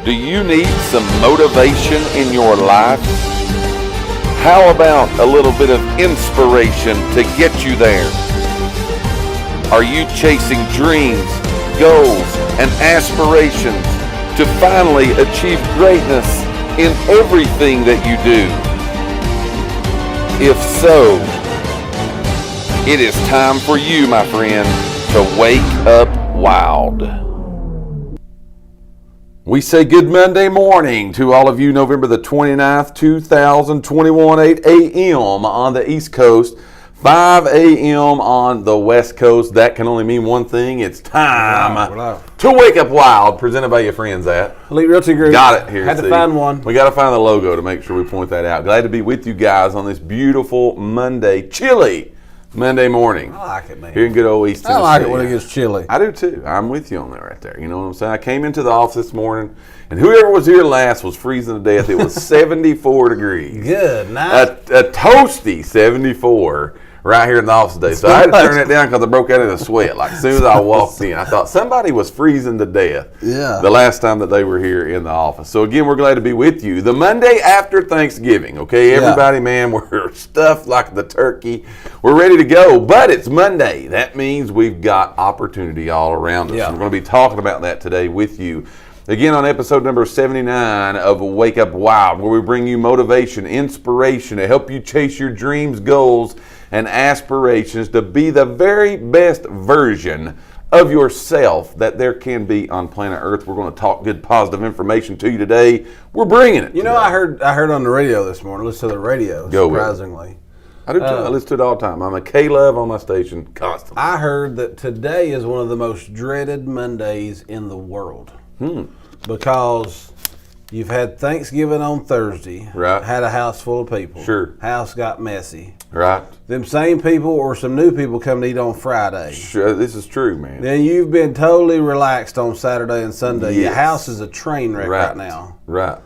Do you need some motivation in your life? How about a little bit of inspiration to get you there? Are you chasing dreams, goals, and aspirations to finally achieve greatness in everything that you do? If so, it is time for you, my friend, to wake up wild. We say good Monday morning to all of you, November the 29th, 2021, 8 a.m. on the East Coast, 5 a.m. on the West Coast. That can only mean one thing. It's time to wake up wild, presented by your friends at Elite Realty Group. Got it here. Had to find one. We got to find the logo to make sure we point that out. Glad to be with you guys on this beautiful Monday, chilly Monday morning. I like it, man. Here in good old East Tennessee. I like it when it gets chilly. I do too. I'm with you on that right there. You know what I'm saying? I came into the office this morning, and whoever was here last was freezing to death. It was 74 degrees. Good, nice. A toasty 74 right here in the office today. So I had to turn it down because I broke out in a sweat. Like as soon as I walked in, I thought somebody was freezing to death. Yeah. The last time that they were here in the office. So again, we're glad to be with you. The Monday after Thanksgiving, okay? Everybody, man, we're stuffed like the turkey. We're ready to go, but it's Monday. That means we've got opportunity all around us. Yeah. And we're going to be talking about that today with you. Again, on episode number 79 of Wake Up Wild, where we bring you motivation, inspiration to help you chase your dreams, goals, and aspirations to be the very best version of yourself that there can be on planet Earth. We're going to talk good, positive information to you today. We're bringing it. You know, I heard on the radio this morning. Listen to the radio, surprisingly. I do too. I listen to it all the time. I'm a K-Love on my station constantly. I heard that today is one of the most dreaded Mondays in the world. Because you've had Thanksgiving on Thursday. Right. Had a house full of people. Sure. House got messy. Right. Them same people or some new people come to eat on Friday. Sure, this is true, man. Then you've been totally relaxed on Saturday and Sunday. Yes. Your house is a train wreck right now. Right.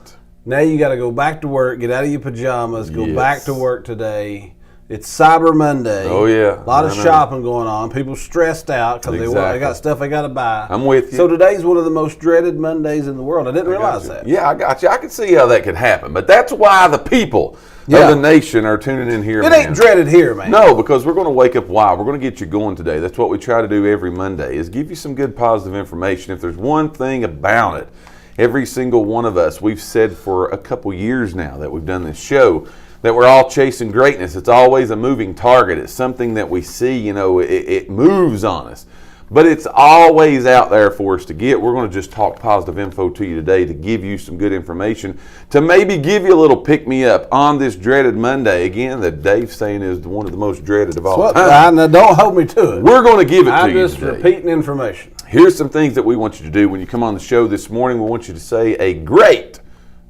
Now you got to go back to work, get out of your pajamas, go Yes. back to work today. It's Cyber Monday. Oh, yeah. A lot of I know. shopping going on. People stressed out because they got stuff they got to buy. I'm with you. So today's one of the most dreaded Mondays in the world. I didn't realize that. Yeah, I got you. I can see how that could happen. But that's why the people of the nation are tuning in here, It man. ain't dreaded here, man. No, because we're going to wake up wild. We're going to get you going today. That's what we try to do every Monday, is give you some good positive information. If there's one thing about it, every single one of us, we've said for a couple years now that we've done this show, that we're all chasing greatness. It's always a moving target. It's something that we see, you know, it moves on us. But it's always out there for us to get. We're going to just talk positive info to you today to give you some good information, to maybe give you a little pick-me-up on this dreaded Monday. Again, that Dave's saying is one of the most dreaded of all time. Now don't hold me to it. We're going to give it to I'm you just today. repeating information. Here's some things that we want you to do when you come on the show this morning. We want you to say a great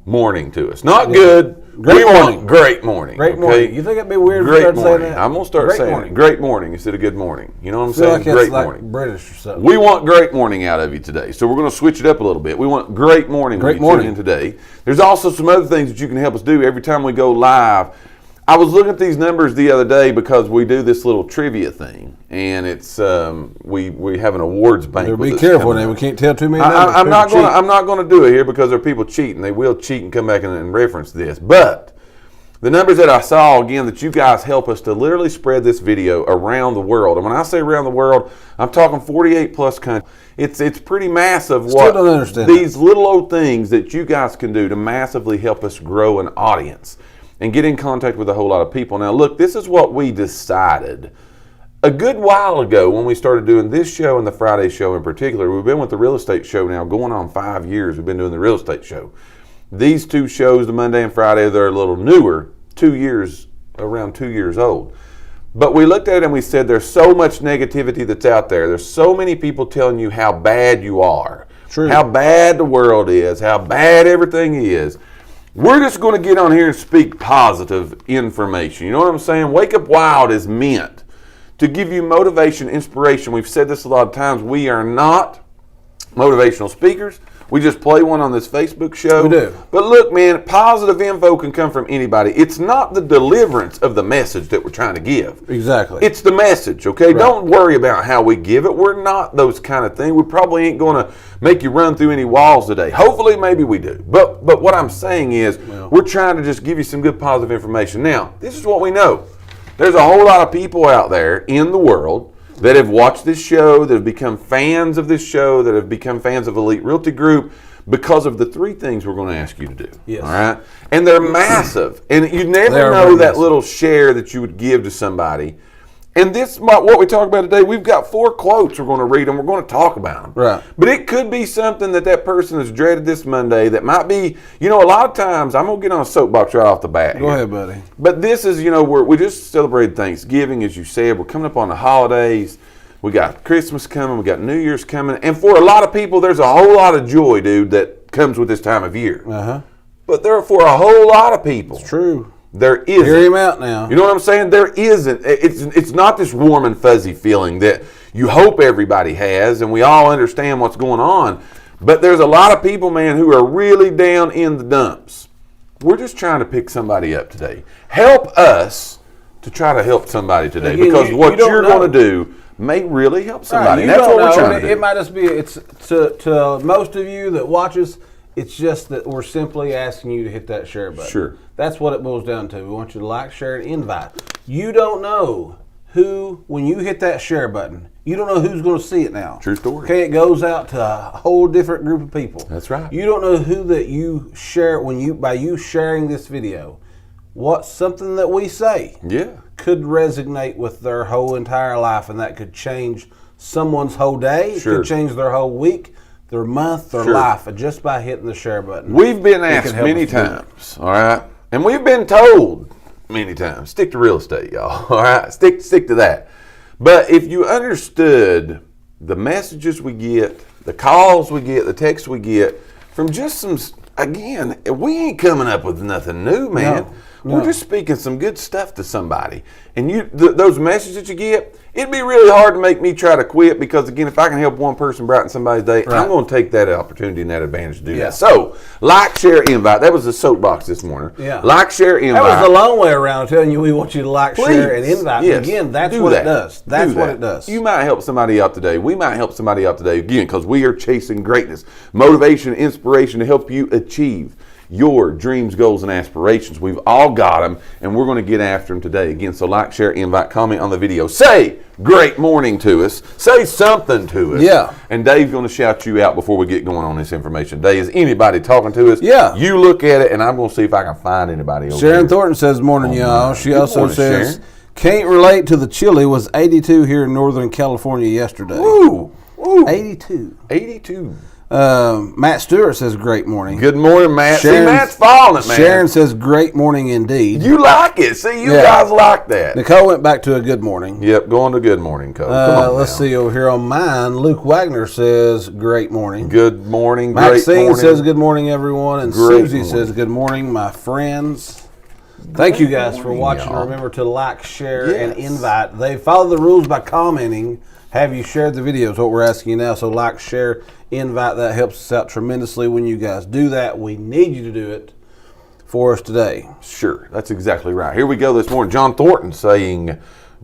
morning to us. Not good. Great morning. Want great morning. Great morning. You think it'd be weird if Great you started saying morning. that? I'm going to start Great saying morning. great morning instead of good morning. You know what I'm I feel saying? like Great it's like morning. British or something. We want great morning out of you today. So we're going to switch it up a little bit. We want great morning when Great you morning. tune in today. There's also some other things that you can help us do every time we go live. I was looking at these numbers the other day because we do this little trivia thing, and it's we have an awards banquet. Be that's careful coming now. up. We can't tell too many numbers. I'm not People going. cheat. I'm not going to do it here because there are people cheating. They will cheat and come back and reference this. But the numbers that I saw again, that you guys help us to literally spread this video around the world. And when I say around the world, I'm talking 48 plus countries. It's pretty massive. Still don't understand these little old things that you guys can do to massively help us grow an audience and get in contact with a whole lot of people. Now, look, this is what we decided a good while ago when we started doing this show and the Friday show in particular. We've been with the real estate show now going on 5 years. We've been doing the real estate show. These two shows, the Monday and Friday, they're a little newer, around 2 years old. But we looked at it and we said there's so much negativity that's out there. There's so many people telling you how bad you are, True. how bad the world is, how bad everything is. We're just going to get on here and speak positive information. You know what I'm saying? Wake Up Wild is meant to give you motivation, inspiration. We've said this a lot of times. We are not motivational speakers. We just play one on this Facebook show. We do. But look, man, positive info can come from anybody. It's not the deliverance of the message that we're trying to give. Exactly. It's the message, okay? Right. Don't worry about how we give it. We're not those kind of things. We probably ain't going to make you run through any walls today. Hopefully, maybe we do. But what I'm saying is we're trying to just give you some good positive information. Now, this is what we know. There's a whole lot of people out there in the world that have watched this show, that have become fans of this show, that have become fans of Elite Realty Group because of the three things we're going to ask you to do. Yes. All right? And they're massive. And you never know that little share that you would give to somebody. And this, what we talk about today, we've got 4 quotes we're going to read and we're going to talk about them. Right. But it could be something that person has dreaded this Monday that might be, a lot of times, I'm going to get on a soapbox right off the bat. Go ahead, buddy. But this is, we just celebrated Thanksgiving, as you said. We're coming up on the holidays. We got Christmas coming. We got New Year's coming. And for a lot of people, there's a whole lot of joy, dude, that comes with this time of year. Uh-huh. But for a whole lot of people, it's true. There isn't. Hear him out now. You know what I'm saying? There isn't. It's not this warm and fuzzy feeling that you hope everybody has, and we all understand what's going on. But there's a lot of people, man, who are really down in the dumps. We're just trying to pick somebody up today. Help us to try to help somebody today, because what you're going to do may really help somebody. Right, and that's what we're trying to do. It might just be, it's to most of you that watch us, it's just that we're simply asking you to hit that share button. Sure. That's what it boils down to. We want you to like, share, and invite. You don't know who, when you hit that share button, you don't know who's going to see it now. True story. Okay, it goes out to a whole different group of people. That's right. You don't know who that you share by you sharing this video. What's something that we say could resonate with their whole entire life, and that could change someone's whole day. Sure. It could change their whole week, their month, their life, just by hitting the share button. We've been asked many times, all right? And we've been told many times, stick to real estate, y'all, all right? Stick to that. But if you understood the messages we get, the calls we get, the texts we get from just some, again, we ain't coming up with nothing new, man. No. We're just speaking some good stuff to somebody. And those messages that you get, it'd be really hard to make me try to quit, because, again, if I can help one person brighten somebody's day, I'm going to take that opportunity and that advantage to do that. So, like, share, invite. That was the soapbox this morning. Yeah. Like, share, invite. That was the long way around telling you we want you to like, share, and invite. Yes. Again, that's what it does. That's what it does. You might help somebody out today. We might help somebody out today, again, because we are chasing greatness. Motivation, inspiration to help you achieve your dreams, goals, and aspirations. We've all got them, and we're going to get after them today. Again, so like, share, invite, comment on the video. Say great morning to us. Say something to us. Yeah. And Dave's going to shout you out before we get going on this information. Dave, is anybody talking to us? Yeah. You look at it, and I'm going to see if I can find anybody over Sharon here. Thornton says, morning, y'all. She also morning, says, Sharon. Can't relate to the chili. Was 82 here in Northern California yesterday. Ooh. 82. 82. Matt Stewart says, great morning. Good morning, Matt. See, Matt's following it, man. Sharon says, great morning indeed. You like it. See, you guys like that. Nicole went back to a good morning. Yep, going to good morning, Cole. Come on let's see over here on mine. Luke Wagner says, great morning. Good morning, Maxine says, good morning, everyone. And Susie says, good morning, my friends. Thank you guys for watching. Y'all. Remember to like, share, and invite. They follow the rules by commenting. Have you shared the videos? What we're asking you now. So like, share, invite. That helps us out tremendously when you guys do that. We need you to do it for us today. Sure, that's exactly right. Here we go this morning. John Thornton saying,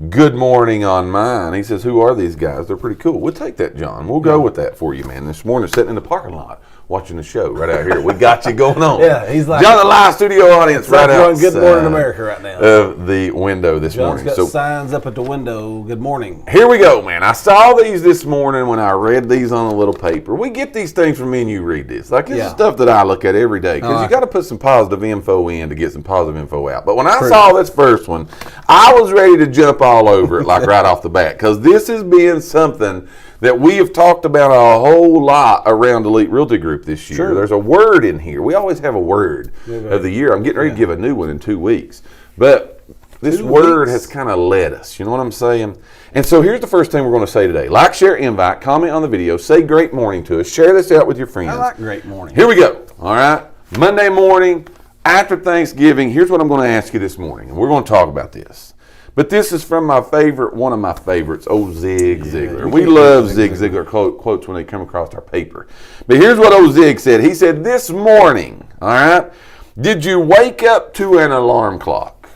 good morning on mine. He says, who are these guys? They're pretty cool. We'll take that, John. We'll go with that for you, man. This morning, sitting in the parking lot, watching the show right out here. We got you going on. He's like John, the live studio audience right out. Good morning, America, right now. Of the window this morning. John's got signs up at the window. Good morning. Here we go, man. I saw these this morning when I read these on a little paper. We get these things from me and you read this. Like, this is stuff that I look at every day, because you got to put some positive info in to get some positive info out. But when I saw this first one, I was ready to jump all over it, like right off the bat, because this has been something that we have talked about a whole lot around Elite Realty Group this year. Sure. There's a word in here. We always have a word of the year. I'm getting ready to give a new one in 2 weeks. But this word has kind of led us. You know what I'm saying? And so here's the first thing we're going to say today. Like, share, invite, comment on the video, say great morning to us, share this out with your friends. I like great morning. Here we go. All right. Monday morning, after Thanksgiving, here's what I'm going to ask you this morning. And we're going to talk about this. But this is from one of my favorites, old Zig Ziglar. We love Zig Ziglar quotes when they come across our paper. But here's what old Zig said. He said, this morning, all right, did you wake up to an alarm clock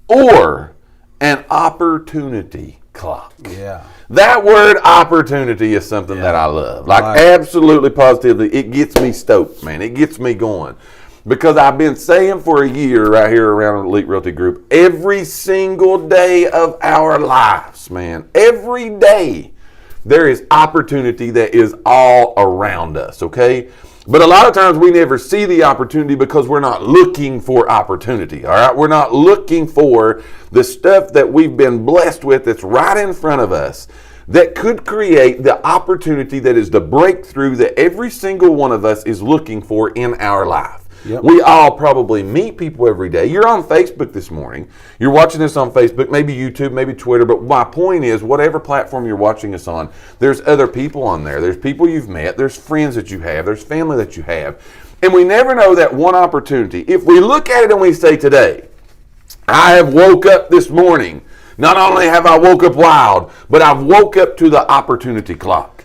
or an opportunity clock? Yeah. That word opportunity is something that I love. Absolutely positively, it gets me stoked, man. It gets me going. Because I've been saying for a year right here around Elite Realty Group, every single day of our lives, man, every day, there is opportunity that is all around us, okay? But a lot of times we never see the opportunity because we're not looking for opportunity, all right? We're not looking for the stuff that we've been blessed with that's right in front of us that could create the opportunity that is the breakthrough that every single one of us is looking for in our life. Yep. We all probably meet people every day. You're on Facebook this morning. You're watching this on Facebook, maybe YouTube, maybe Twitter. But my point is, whatever platform you're watching us on, there's other people on there. There's people you've met. There's friends that you have. There's family that you have. And we never know that one opportunity. If we look at it and we say today, I have woke up this morning. Not only have I woke up wild, but I've woke up to the opportunity clock.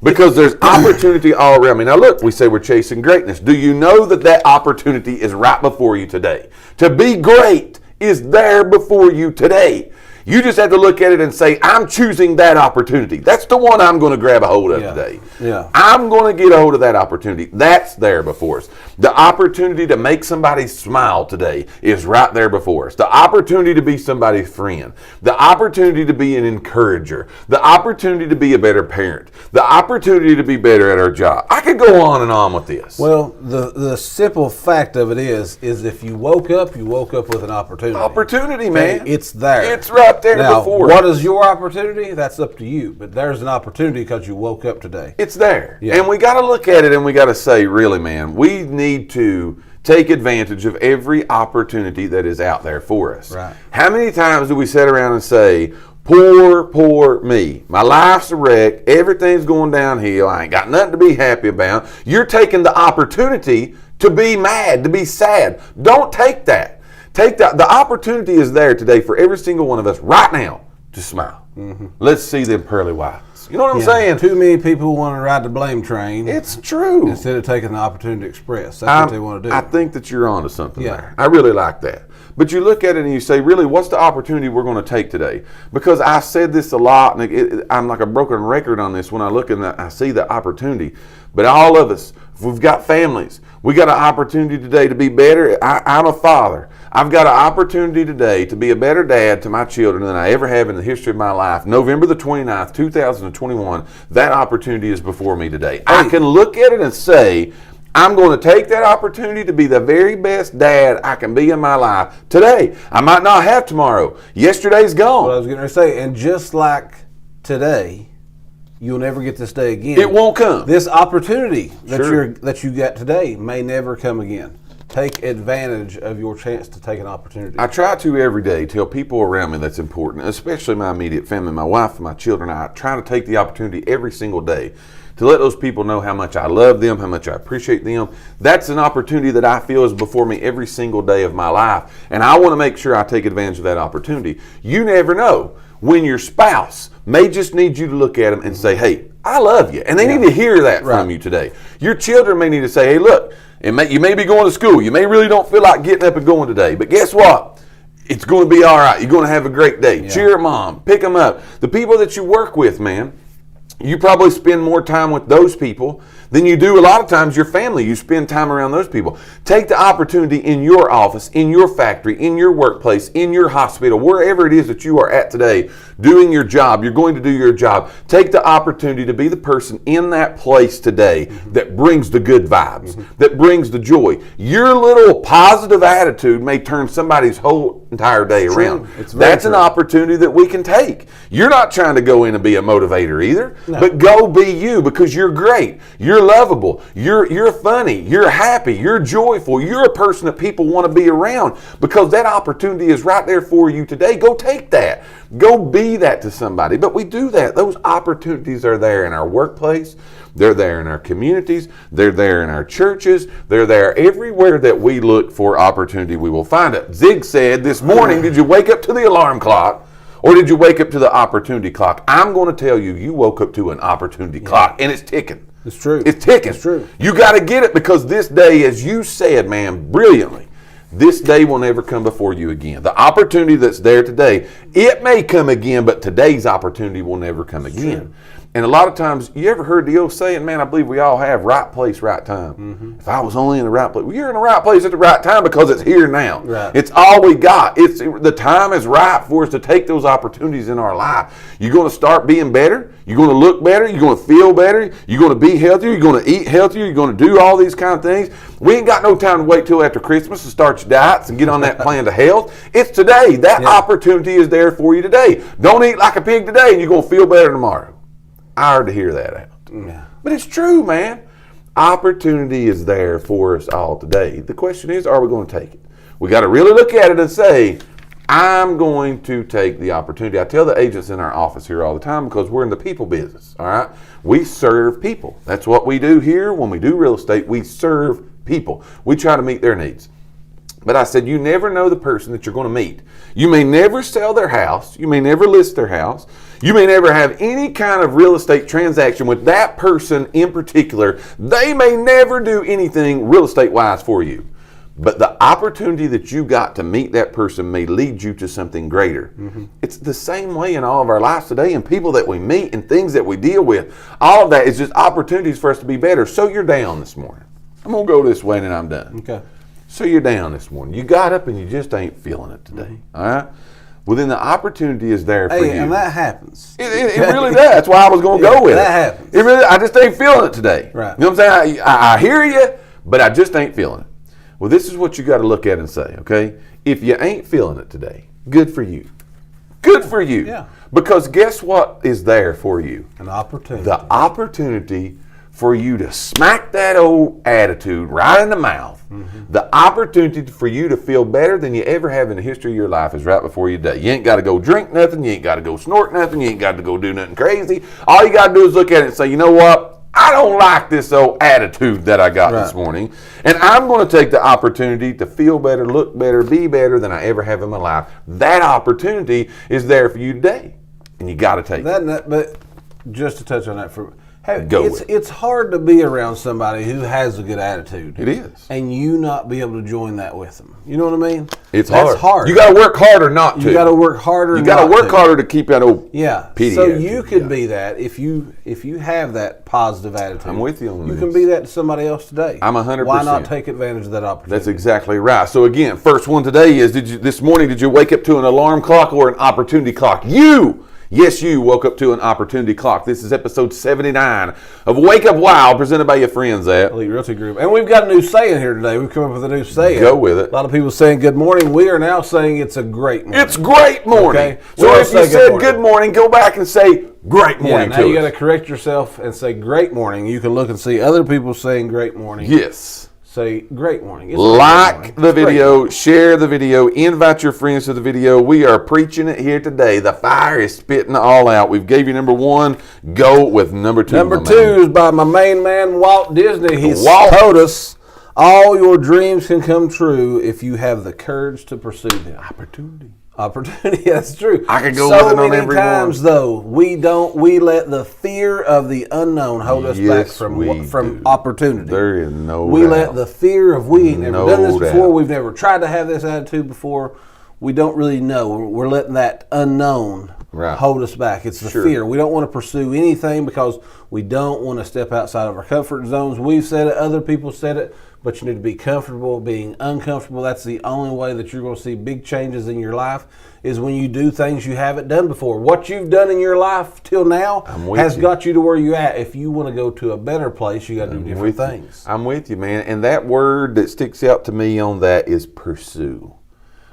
Because there's opportunity all around me. Now look, we say we're chasing greatness. Do you know that that opportunity is right before you today? To be great is there before you today. You just have to look at it and say, I'm choosing that opportunity. That's the one I'm going to grab a hold of today. Yeah. I'm going to get a hold of that opportunity. That's there before us. The opportunity to make somebody smile today is right there before us. The opportunity to be somebody's friend. The opportunity to be an encourager. The opportunity to be a better parent. The opportunity to be better at our job. I could go on and on with this. Well, the simple fact of it is if you woke up with an opportunity. Opportunity, man. It's there. It's right there now, before. What is your opportunity? That's up to you. But there's an opportunity because you woke up today. It's there. Yeah. And we got to look at it and we got to say, really, man, we need to take advantage of every opportunity that is out there for us. Right. How many times do we sit around and say, poor me. My life's a wreck. Everything's going downhill. I ain't got nothing to be happy about. You're taking the opportunity to be mad, to be sad. Don't take that. Take that. The opportunity is there today for every single one of us right now to smile. Mm-hmm. Let's see them pearly whites. You know what I'm saying? Too many people want to ride the blame train. It's true. Instead of taking the opportunity to express. That's what they want to do. I think that you're onto something there. I really like that. But you look at it and you say, really, what's the opportunity we're going to take today? Because I said this a lot, and I'm like a broken record on this when I look and I see the opportunity. But all of us, if we've got families, we got an opportunity today to be better. I'm a father. I've got an opportunity today to be a better dad to my children than I ever have in the history of my life. November the 29th, 2021, that opportunity is before me today. I can look at it and say, I'm going to take that opportunity to be the very best dad I can be in my life today. I might not have tomorrow. Yesterday's gone. What I was going to say, and just like today, you'll never get this day again. It won't come. This opportunity that you got today may never come again. Take advantage of your chance to take an opportunity. I try to every day tell people around me that's important, especially my immediate family, my wife and my children. I try to take the opportunity every single day to let those people know how much I love them, how much I appreciate them. That's an opportunity that I feel is before me every single day of my life. And I want to make sure I take advantage of that opportunity. You never know when your spouse may just need you to look at them and say, hey, I love you. And they need to hear that from you today. Your children may need to say, hey, look, you may be going to school. You may really don't feel like getting up and going today. But guess what? It's going to be all right. You're going to have a great day. Yeah. Cheer mom. Pick them up. The people that you work with, man, you probably spend more time with those people than you do a lot of times your family. You spend time around those people. Take the opportunity in your office, in your factory, in your workplace, in your hospital, wherever it is that you are at today, doing your job. You're going to do your job. Take the opportunity to be the person in that place today that brings the good vibes, that brings the joy. Your little positive attitude may turn somebody's whole entire day around. That's an opportunity that we can take. You're not trying to go in and be a motivator either, but go be you because you're great. You're lovable. You're funny. You're happy. You're joyful. You're a person that people want to be around because that opportunity is right there for you today. Go take that. Go be that to somebody. But we do that. Those opportunities are there in our workplace. They're there in our communities. They're there in our churches. They're there everywhere that we look for opportunity, we will find it. Zig said this morning, did you wake up to the alarm clock? Or did you wake up to the opportunity clock? I'm going to tell you, you woke up to an opportunity clock, and it's ticking. It's true. It's ticking. It's true. You got to get it, because this day, as you said, man, brilliantly, this day will never come before you again. The opportunity that's there today, it may come again, but today's opportunity will never come again. True. And a lot of times, you ever heard the old saying, man, I believe we all have right place, right time. Mm-hmm. If I was only in the right place. Well, you're in the right place at the right time, because it's here now. Right. It's all we got. The time is right for us to take those opportunities in our life. You're going to start being better. You're going to look better. You're going to feel better. You're going to be healthier. You're going to eat healthier. You're going to do all these kind of things. We ain't got no time to wait till after Christmas to start your diets and get on that plan to health. It's today. That opportunity is there for you today. Don't eat like a pig today, and you're going to feel better tomorrow. I heard to hear that out. Yeah. But it's true, man. Opportunity is there for us all today. The question is, are we going to take it? We got to really look at it and say, I'm going to take the opportunity. I tell the agents in our office here all the time, because we're in the people business, all right? We serve people. That's what we do here. When we do real estate, we serve people. We try to meet their needs. But I said, you never know the person that you're going to meet. You may never sell their house. You may never list their house. You may never have any kind of real estate transaction with that person in particular. They may never do anything real estate-wise for you. But the opportunity that you got to meet that person may lead you to something greater. Mm-hmm. It's the same way in all of our lives today, and people that we meet and things that we deal with. All of that is just opportunities for us to be better. So you're down this morning. I'm going to go this way and then I'm done. Okay. So you're down this morning. You got up and you just ain't feeling it today. All right? Well, then the opportunity is there for you. And that happens. It really does. That's why I was going to go with it. That happens. I just ain't feeling it today. Right. You know what I'm saying? I hear you, but I just ain't feeling it. Well, this is what you got to look at and say, okay? If you ain't feeling it today, good for you. Good for you. Yeah. Because guess what is there for you? An opportunity. The opportunity for you to smack that old attitude right in the mouth. Mm-hmm. The opportunity for you to feel better than you ever have in the history of your life is right before you die. You ain't got to go drink nothing. You ain't got to go snort nothing. You ain't got to go do nothing crazy. All you got to do is look at it and say, you know what? I don't like this old attitude that I got this morning. And I'm going to take the opportunity to feel better, look better, be better than I ever have in my life. That opportunity is there for you today. And you got to take it. But just to touch on that for it's hard to be around somebody who has a good attitude. It is. And you not be able to join that with them. You know what I mean? That's hard. You got to work harder not to. You got to work harder. You got to work harder to keep that old PD. So you could be that if you have that positive attitude. I'm with you on this. You can be that to somebody else today. I'm 100%. Why not take advantage of that opportunity? That's exactly right. So again, first one today is: this morning did you wake up to an alarm clock or an opportunity clock? Yes, you woke up to an opportunity clock. This is episode 79 of Wake Up Wild, presented by your friends at Elite Realty Group. And we've got a new saying here today. We've come up with a new saying. Go with it. A lot of people saying good morning. We are now saying it's a great morning. It's great morning. Okay? So if you said good morning, go back and say great morning now you got to correct yourself and say great morning. You can look and see other people saying great morning. Yes. Say great morning. Like the video, share the video, invite your friends to the video. We are preaching it here today. The fire is spitting all out. We've gave you number one. Go with number two. Number two is by my main man, Walt Disney. He told us all your dreams can come true if you have the courage to pursue them. Opportunity, that's true. I could go with it on every one. So many times, though, we let the fear of the unknown hold us back from opportunity. There is no doubt. We let the fear of we ain't never done this before. We've never tried to have this attitude before. We don't really know. We're letting that unknown hold us back. It's the fear. We don't want to pursue anything because we don't want to step outside of our comfort zones. We've said it. Other people said it. But you need to be comfortable being uncomfortable. That's the only way that you're going to see big changes in your life is when you do things you haven't done before. What you've done in your life till now has got you to where you're at. If you want to go to a better place, you got to do different things. I'm with you, man. And that word that sticks out to me on that is pursue.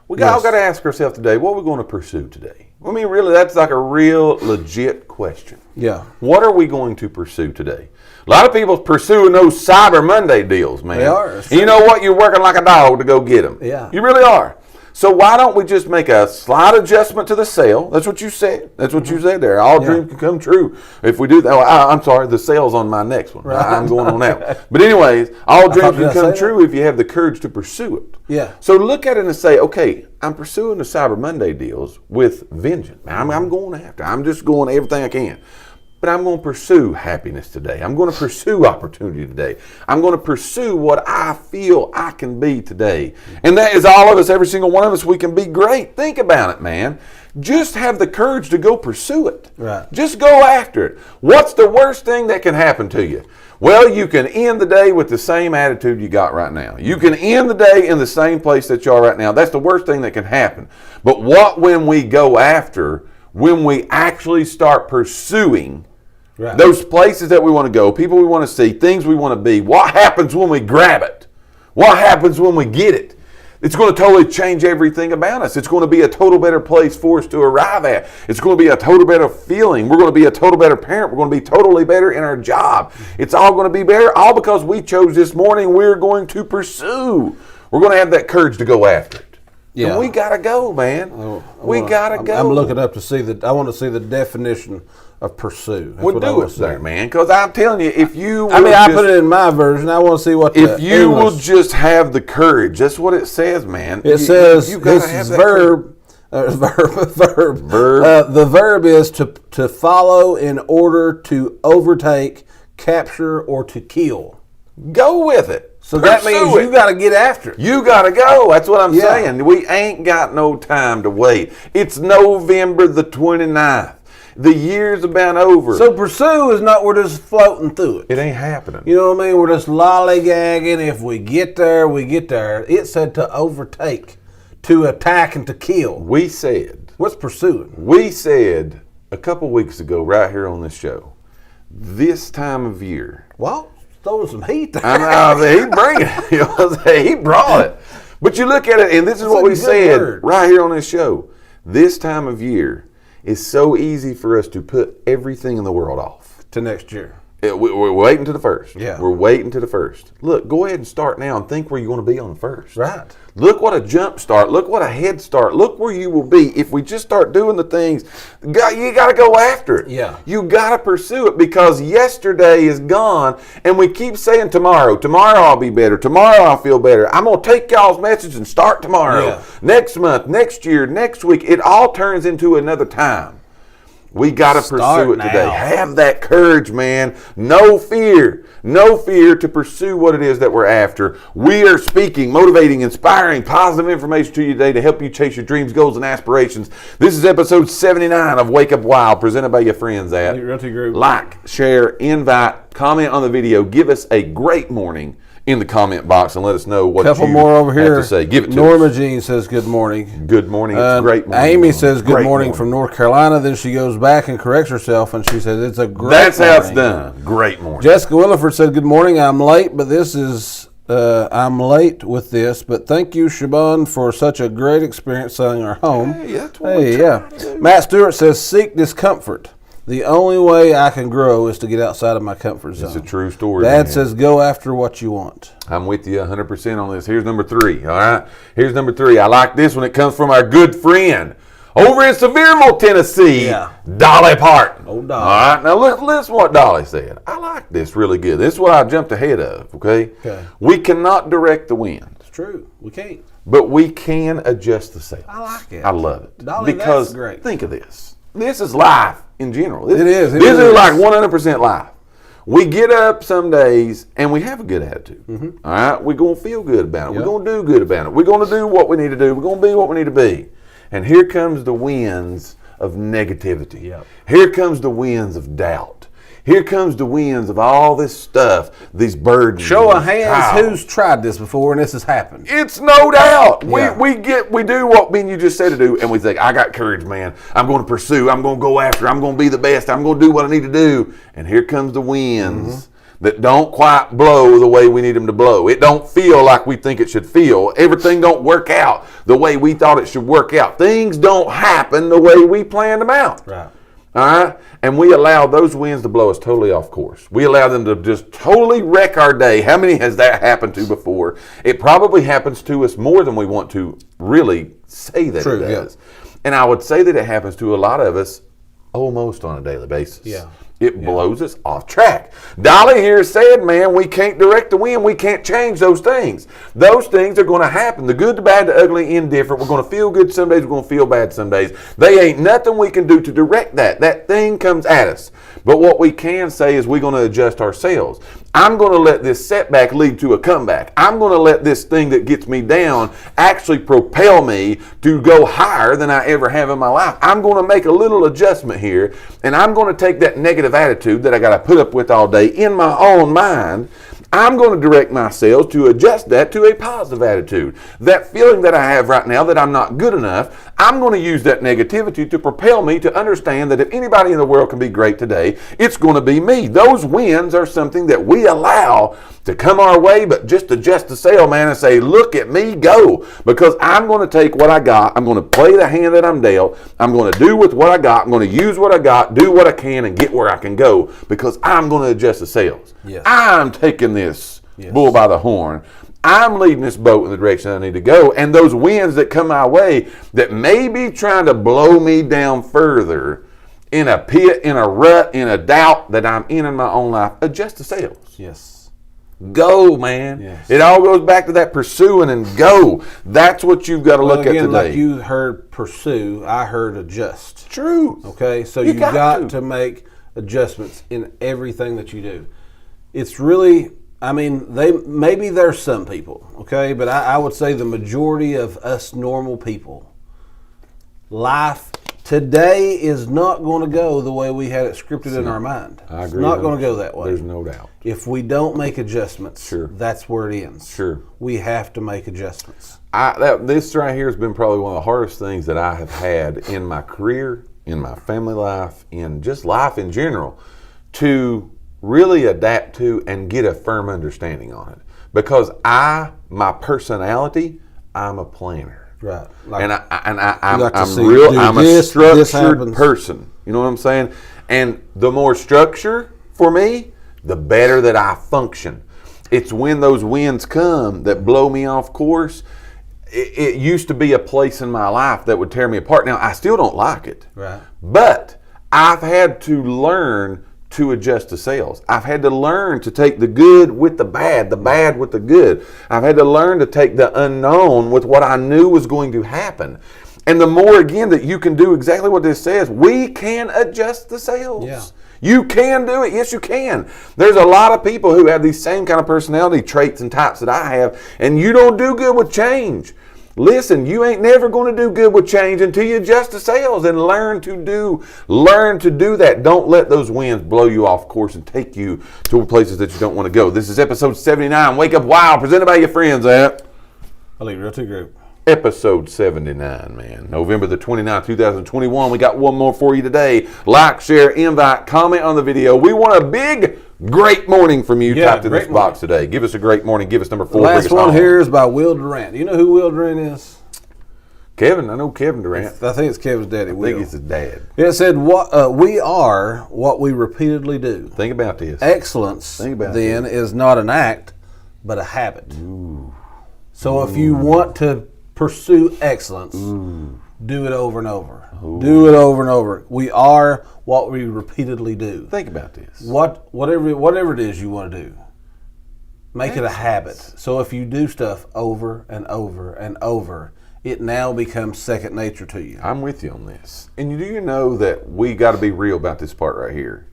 We all got to ask ourselves today, what are we going to pursue today? I mean, really, that's like a real legit question. Yeah. What are we going to pursue today? A lot of people pursuing those Cyber Monday deals, man. They are. And you know what? You're working like a dog to go get them. Yeah. You really are. So why don't we just make a slight adjustment to the sale? That's what you said. That's what you said there. All dreams can come true if we do that. I'm sorry, the sale's on my next one. Right. I'm going on that. But anyways, all dreams can come true if you have the courage to pursue it. Yeah. So look at it and say, okay, I'm pursuing the Cyber Monday deals with vengeance. I'm going after. I'm just going everything I can. But I'm going to pursue happiness today. I'm going to pursue opportunity today. I'm going to pursue what I feel I can be today. And that is all of us, every single one of us, we can be great. Think about it, man. Just have the courage to go pursue it. Right. Just go after it. What's the worst thing that can happen to you? Well, you can end the day with the same attitude you got right now. You can end the day in the same place that you are right now. That's the worst thing that can happen. But what when we go after, when we actually start pursuing those places that we want to go, people we want to see, things we want to be, what happens when we grab it? What happens when we get it? It's going to totally change everything about us. It's going to be a total better place for us to arrive at. It's going to be a total better feeling. We're going to be a total better parent. We're going to be totally better in our job. It's all going to be better, all because we chose this morning we're going to pursue. We're going to have that courage to go after it. Yeah. And we got to go, man. We got to go. I'm looking up to see I want to see the definition of pursue. Well, do it there, man, because I'm telling you, if you I put it in my version. I want to see what if you will just have the courage. That's what it says, man. It says this verb. The verb is to follow in order to overtake, capture, or to kill. Go with it. So that means you got to get after it. You got to go. That's what I'm saying. We ain't got no time to wait. It's November the 29th. The year's about over. So pursue is not, we're just floating through it. It ain't happening. You know what I mean? We're just lollygagging. If we get there, we get there. It said to overtake, to attack, and to kill. We said. What's pursuing? We said a couple weeks ago right here on this show, this time of year. Well, throwing some heat there. I know, he bring it. He brought it. But you look at it, and this is what we said right here on this show. This time of year, it's so easy for us to put everything in the world off. To next year. We're waiting to the first. Yeah. We're waiting to the first. Look, go ahead and start now and think where you're going to be on the first. Right. Look what a jump start. Look what a head start. Look where you will be. If we just start doing the things, you got to go after it. Yeah. You got to pursue it because yesterday is gone and we keep saying tomorrow I'll be better. Tomorrow I'll feel better. I'm going to take y'all's message and start tomorrow. Yeah. Next month, next year, next week. It all turns into another time. We got to pursue it today. Have that courage, man. No fear. No fear to pursue what it is that we're after. We are speaking, motivating, inspiring, positive information to you today to help you chase your dreams, goals, and aspirations. This is episode 79 of Wake Up Wild, presented by your friends at Realty Group. Like, share, invite, comment on the video. Give us a great morning in the comment box and let us know what couple you more over here. have to say. Give it to Norma us. Jean says good morning. Good morning. It's a great morning. Amy says good morning from North Carolina. Then she goes back and corrects herself and she says it's a great That's morning. how it's done. Great morning. Jessica Williford said good morning. I'm late, but I'm late with this, but thank you, Shaban, for such a great experience selling our home. Hey, that's what we're trying to do. Matt Stewart says seek discomfort. The only way I can grow is to get outside of my comfort zone. It's a true story. Dad says go after what you want. I'm with you 100% on this. Here's number 3, all right? Here's number 3. I like this when it comes from our good friend over in Sevierville, Tennessee, Dolly Parton. Oh, Dolly. All right, now listen what Dolly said. I like this really good. This is what I jumped ahead of, okay? We cannot direct the wind. It's true. We can't. But we can adjust the sails. I like it. I love it. Dolly, because that's great. Think of this. This is life in general. It is. This is like 100% life. We get up some days and we have a good attitude. Mm-hmm. All right? We're going to feel good about it. Yep. We're going to do good about it. We're going to do what we need to do. We're going to be what we need to be. And here comes the winds of negativity. Yep. Here comes the winds of doubt. Here comes the winds of all this stuff, these burdens. Show of hands who's tried this before and this has happened. It's no doubt. Yeah. We do what you just said to do, and we think, I got courage, man. I'm going to pursue. I'm going to go after. I'm going to be the best. I'm going to do what I need to do. And here comes the winds that don't quite blow the way we need them to blow. It don't feel like we think it should feel. Everything don't work out the way we thought it should work out. Things don't happen the way we planned them out. Right. All right? And we allow those winds to blow us totally off course. We allow them to just totally wreck our day. How many has that happened to before? It probably happens to us more than we want to really say that it does. Yeah. And I would say that it happens to a lot of us almost on a daily basis. Yeah. It blows us off track. Dolly here said, man, we can't direct the wind. We can't change those things. Those things are going to happen. The good, the bad, the ugly, indifferent. We're going to feel good some days. We're going to feel bad some days. They ain't nothing we can do to direct that. That thing comes at us. But what we can say is we're going to adjust ourselves. I'm going to let this setback lead to a comeback. I'm going to let this thing that gets me down actually propel me to go higher than I ever have in my life. I'm going to make a little adjustment here, and I'm going to take that negative attitude that I got to put up with all day in my own mind. I'm going to direct myself to adjust that to a positive attitude. That feeling that I have right now that I'm not good enough, I'm going to use that negativity to propel me to understand that if anybody in the world can be great today, it's going to be me. Those wins are something that we allow to come our way, but just adjust the sail, man, and say, look at me go. Because I'm going to take what I got. I'm going to play the hand that I'm dealt. I'm going to do with what I got. I'm going to use what I got, do what I can, and get where I can go because I'm going to adjust the sails. Yes. I'm taking this bull by the horn. I'm leading this boat in the direction I need to go. And those winds that come my way that may be trying to blow me down further in a pit, in a rut, in a doubt that I'm in my own life, adjust the sails. Yes. Go, man. Yes. It all goes back to that pursuing and go. That's what you've got to look at today. Like you heard pursue, I heard adjust. True. Okay, so you got to make adjustments in everything that you do. It's really, I mean, maybe there's some people, okay, but I would say the majority of us normal people, life today is not going to go the way we had it scripted in our mind. I agree. It's not going to go that way. There's no doubt. If we don't make adjustments, that's where it ends. Sure. We have to make adjustments. This right here has been probably one of the hardest things that I have had in my career, in my family life, in just life in general, to really adapt to and get a firm understanding on it. Because my personality, I'm a planner. Right. I'm a structured person. You know what I'm saying? And the more structure for me, the better that I function. It's when those winds come that blow me off course. It used to be a place in my life that would tear me apart. Now, I still don't like it. Right. But I've had to learn to adjust the sails. I've had to learn to take the good with the bad with the good. I've had to learn to take the unknown with what I knew was going to happen. And the more, again, that you can do exactly what this says, we can adjust the sails. Yeah. You can do it. Yes, you can. There's a lot of people who have these same kind of personality traits and types that I have, and you don't do good with change. Listen, you ain't never going to do good with change until you adjust the sails and learn to do that. Don't let those winds blow you off course and take you to places that you don't want to go. This is episode 79, Wake Up Wild, presented by your friends at Elite Realty Group. Episode 79, man. November the 29th, 2021. We got one more for you today. Like, share, invite, comment on the video. We want a big, great morning from you typed in this box today. Give us a great morning. Give us number 4. The last one here is by Will Durant. Do you know who Will Durant is? Kevin. I know Kevin Durant. I think it's Kevin's daddy, Will. I think it's his dad. It said, we are what we repeatedly do. Think about this. Excellence, is not an act, but a habit. Ooh. So if you want to pursue excellence, do it over and over. Ooh. Do it over and over. We are what we repeatedly do. Think about this. Whatever it is you want to do, make it a habit. So if you do stuff over and over and over, it now becomes second nature to you. I'm with you on this. And do you know that we got to be real about this part right here?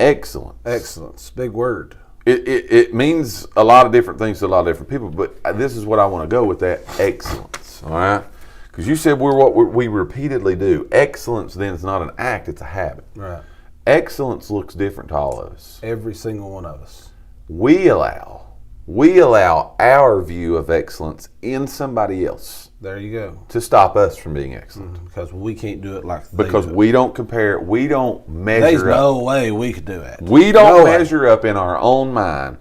Excellence. Excellence. Big word. It means a lot of different things to a lot of different people, but this is what I want to go with, that excellence, all right? Because you said we're what we repeatedly do. Excellence then is not an act, it's a habit. Right. Excellence looks different to all of us. Every single one of us. We allow our view of excellence in somebody else. There you go. To stop us from being excellent. Because we can't do it like they Because do. we don't compare, we don't measure There's up. no way we could do that. We don't measure up in our own mind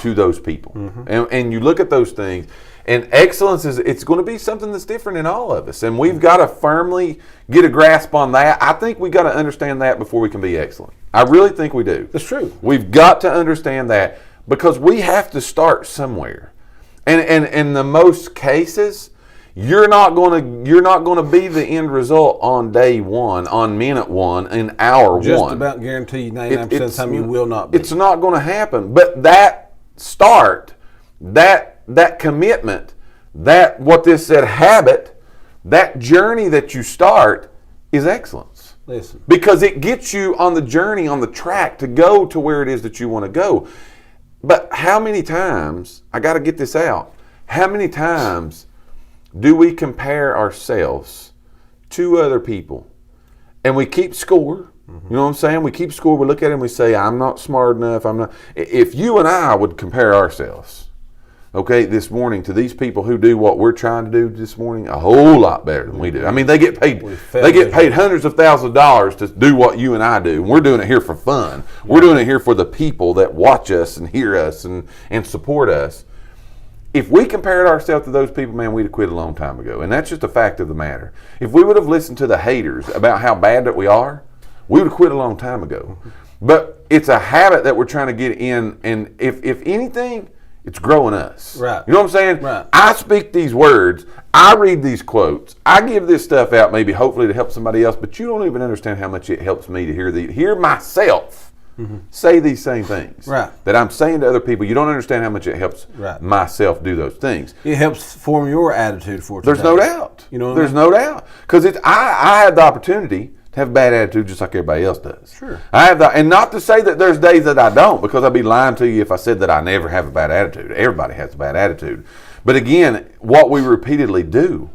to those people. Mm-hmm. And you look at those things, And excellence it's going to be something that's different in all of us. And we've got to firmly get a grasp on that. I think we've got to understand that before we can be excellent. I really think we do. That's true. We've got to understand that because we have to start somewhere. And in the most cases, you're not going to be the end result on day one, on minute one, in hour Just one. Just about guarantee you 99% of the time you will not be. It's not going to happen. But that start, that commitment, that what this said habit, that journey that you start is excellence. Listen. Because it gets you on the journey, on the track to go to where it is that you want to go. But how many times, I got to get this out, how many times do we compare ourselves to other people? And we keep score. You know what I'm saying? We keep score. We look at it and we say, I'm not smart enough. I'm not. If you and I would compare ourselves, okay, this morning to these people who do what we're trying to do this morning a whole lot better than we do. I mean, they get paid hundreds of thousands of dollars to do what you and I do. And we're doing it here for fun. We're doing it here for the people that watch us and hear us and support us. If we compared ourselves to those people, man, we'd have quit a long time ago. And that's just a fact of the matter. If we would have listened to the haters about how bad that we are, we would have quit a long time ago. But it's a habit that we're trying to get in. And if anything, it's growing us. Right. You know what I'm saying? Right. I speak these words. I read these quotes. I give this stuff out maybe hopefully to help somebody else. But you don't even understand how much it helps me to hear myself say these same things that I'm saying to other people. You don't understand how much it helps myself do those things. It helps form your attitude for today. There's no doubt. You know, there's no doubt, because I had the opportunity to have a bad attitude just like everybody else does. Sure. I have and not to say that there's days that I don't, because I'd be lying to you if I said that I never have a bad attitude. Everybody has a bad attitude. But again, what we repeatedly do,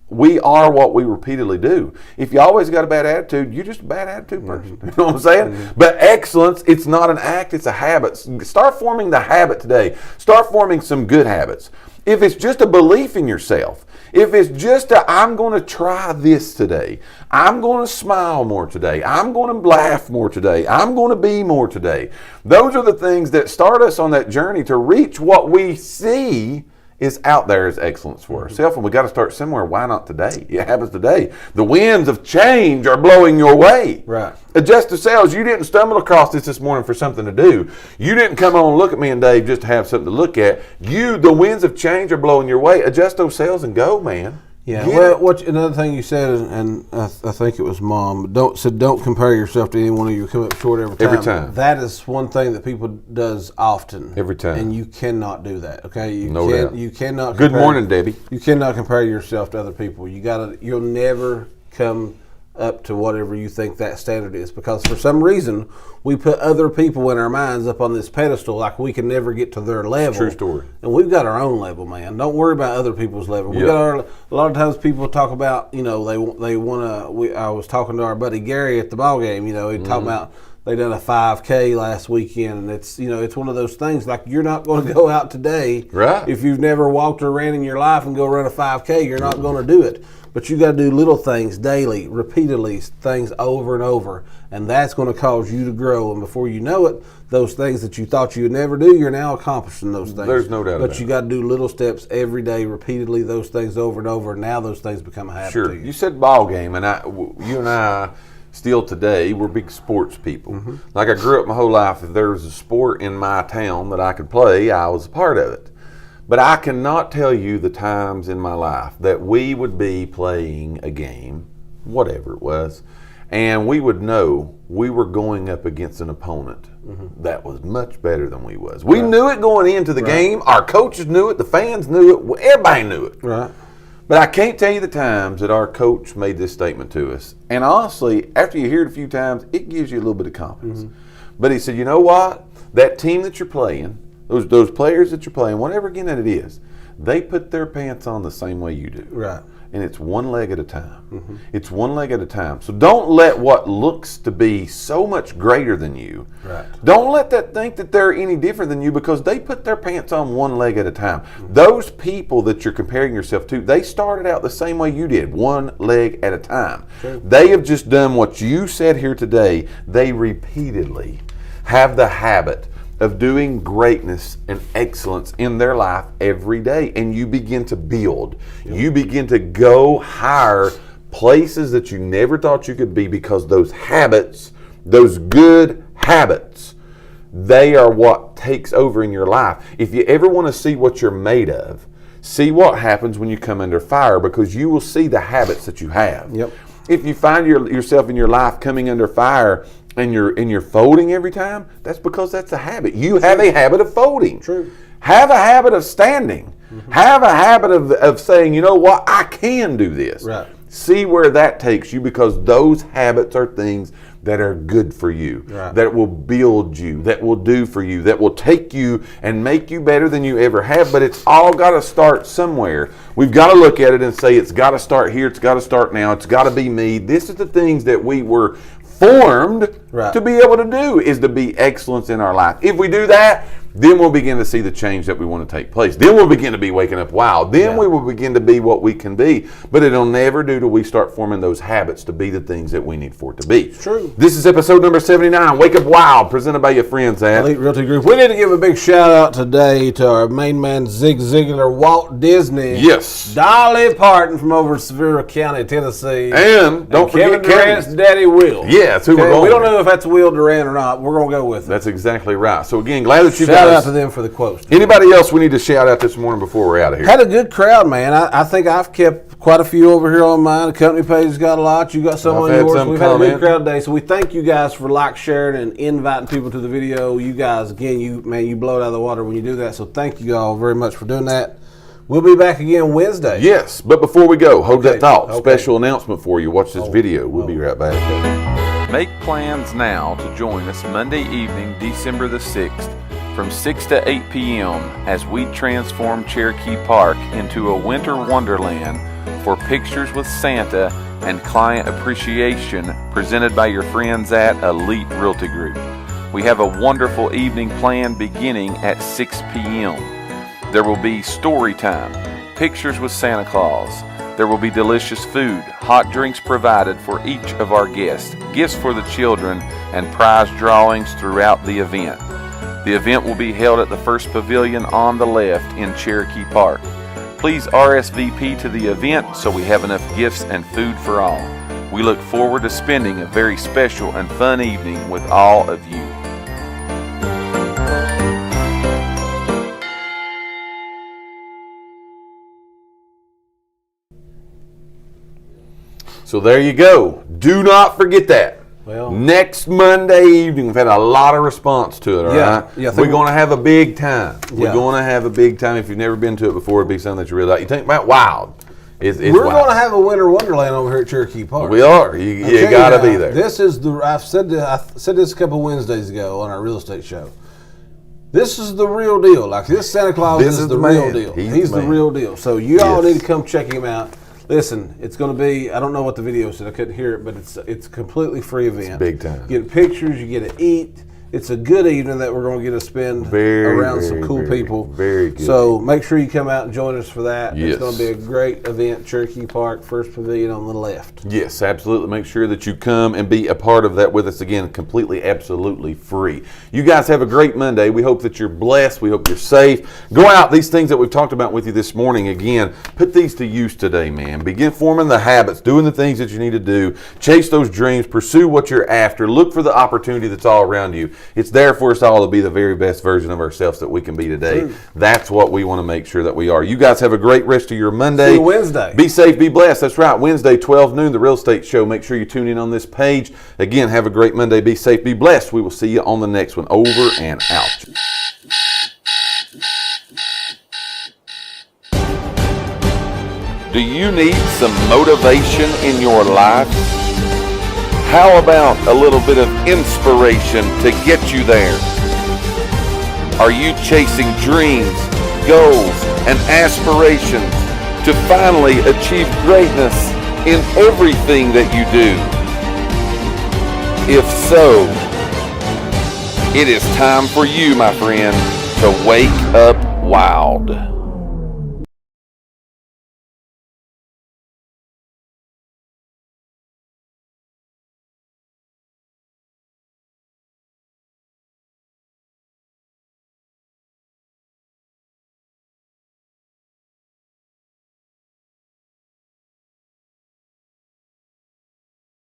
we are what we repeatedly do. If you always got a bad attitude, you're just a bad attitude person. You know what I'm saying? But excellence, it's not an act, it's a habit. Start forming the habit today. Start forming some good habits. If it's just a belief in yourself, if it's just I'm going to try this today, I'm going to smile more today, I'm going to laugh more today, I'm going to be more today. Those are the things that start us on that journey to reach what we see is out there as excellence for ourselves, and we got to start somewhere. Why not today? It happens today. The winds of change are blowing your way. Right. Adjust the sails. You didn't stumble across this morning for something to do. You didn't come on and look at me and Dave just to have something to look at. The winds of change are blowing your way. Adjust those sails and go, man. Yeah. Well, another thing you said, and I think it was Mom, don't compare yourself to anyone who you come up short every time. Every time. That is one thing that people does often. Every time. And you cannot do that. Okay. No doubt. You cannot. Good morning, Debbie. You cannot compare yourself to other people. You'll never come up to whatever you think that standard is, because for some reason we put other people in our minds up on this pedestal like we can never get to their level. True story. And we've got our own level, man. Don't worry about other people's level. Yep. A lot of times people talk about, they want to. I was talking to our buddy Gary at the ball game. He'd talk about they done a 5K last weekend, and it's one of those things like you're not going to go out today. Right. If you've never walked or ran in your life and go run a 5K, you're not going to do it. But you got to do little things daily, repeatedly, things over and over, and that's going to cause you to grow. And before you know it, those things that you thought you would never do, you're now accomplishing those things. There's no doubt about it. But you got to do little steps every day, repeatedly, those things over and over, and now those things become a habit Sure. to you. You said ball game, and you and I still today, we're big sports people. Like I grew up my whole life, if there was a sport in my town that I could play, I was a part of it. But I cannot tell you the times in my life that we would be playing a game, whatever it was, and we would know we were going up against an opponent that was much better than we was. We knew it going into the game. Our coaches knew it. The fans knew it. Everybody knew it. Right. But I can't tell you the times that our coach made this statement to us. And honestly, after you hear it a few times, it gives you a little bit of confidence. But he said, you know what? That team that you're playing, those players that you're playing, whatever again that it is, they put their pants on the same way you do. Right. And it's one leg at a time. It's one leg at a time. So don't let what looks to be so much greater than you, don't let that think that they're any different than you, because they put their pants on one leg at a time. Those people that you're comparing yourself to, they started out the same way you did, one leg at a time. They have just done what you said here today. They repeatedly have the habit of doing greatness and excellence in their life every day. And you begin to build. Yep. You begin to go higher, places that you never thought you could be, because those habits, those good habits, they are what takes over in your life. If you ever want to see what you're made of, see what happens when you come under fire, because you will see the habits that you have. Yep. If you find yourself in your life coming under fire and you're folding every time, that's because that's a habit. You have a habit of folding. True. Have a habit of standing. Mm-hmm. Have a habit of saying, you know what, I can do this. Right. See where that takes you, because those habits are things that are good for you, right, that will build you, that will do for you, that will take you and make you better than you ever have. But it's all got to start somewhere. We've got to look at it and say, it's got to start here, it's got to start now, it's got to be me. This is the things that we were formed to be able to do, is to be excellence in our life. If we do that, then we'll begin to see the change that we want to take place. Then we'll begin to be waking up wild. Then we will begin to be what we can be. But it'll never do till we start forming those habits to be the things that we need for it to be. True. This is episode number 79, Wake Up Wild, presented by your friends at Elite Realty Group. We need to give a big shout out today to our main man, Zig Ziglar, Walt Disney. Yes. Dolly Parton from over Sevier County, Tennessee. And don't forget Kevin Durant's daddy, Will. Yeah, that's who we're going We don't with. know if that's Will Durant or not. We're going to go with it. That's exactly right. So again, glad that you Shout guys. out to them for the quotes. Anybody else we need to shout out this morning before we're out of here? Had a good crowd, man. I think I've kept quite a few over here on mine. The company page's got a lot. You got some on yours. We've had a good crowd today. So we thank you guys for sharing, and inviting people to the video. You guys, again, you blow it out of the water when you do that. So thank you all very much for doing that. We'll be back again Wednesday. Yes, but before we go, hold that thought. Special announcement for you. Watch this video. We'll be right back. Make plans now to join us Monday evening, December the 6th, from 6 to 8 p.m. as we transform Cherokee Park into a winter wonderland for Pictures with Santa and client appreciation, presented by your friends at Elite Realty Group. We have a wonderful evening planned beginning at 6 p.m. There will be story time, pictures with Santa Claus. There will be delicious food, hot drinks provided for each of our guests, gifts for the children, and prize drawings throughout the event. The event will be held at the first pavilion on the left in Cherokee Park. Please RSVP to the event so we have enough gifts and food for all. We look forward to spending a very special and fun evening with all of you. So there you go. Do not forget that. Well, next Monday evening, we've had a lot of response to it, all right? Yeah, we're going to have a big time. Yeah. We're going to have a big time. If you've never been to it before, it'd be something that you really like. You think about wild. It's we're wild. going to have a winter wonderland over here at Cherokee Park. We are. You got to be there. This is I said this a couple Wednesdays ago on our real estate show. This is the real deal. Like, this Santa Claus is the real deal. He's the real deal. So you all need to come check him out. Listen, it's going to be, I don't know what the video said, I couldn't hear it, but it's a completely free event. It's big time. You get pictures, you get to eat. It's a good evening that we're going to get to spend around some cool people. Very good. So make sure you come out and join us for that. Yes. It's going to be a great event, Cherokee Park, first pavilion on the left. Yes, absolutely. Make sure that you come and be a part of that with us. Again, completely, absolutely free. You guys have a great Monday. We hope that you're blessed. We hope you're safe. Go out. These things that we've talked about with you this morning, again, put these to use today, man. Begin forming the habits, doing the things that you need to do. Chase those dreams. Pursue what you're after. Look for the opportunity that's all around you. It's there for us all to be the very best version of ourselves that we can be today. True. That's what we want to make sure that we are. You guys have a great rest of your Monday. See you Wednesday. Be safe, be blessed. That's right. Wednesday, 12 noon, the Real Estate Show. Make sure you tune in on this page. Again, have a great Monday. Be safe, be blessed. We will see you on the next one. Over and out. Do you need some motivation in your life? How about a little bit of inspiration to get you there? Are you chasing dreams, goals, and aspirations to finally achieve greatness in everything that you do? If so, it is time for you, my friend, to wake up wild.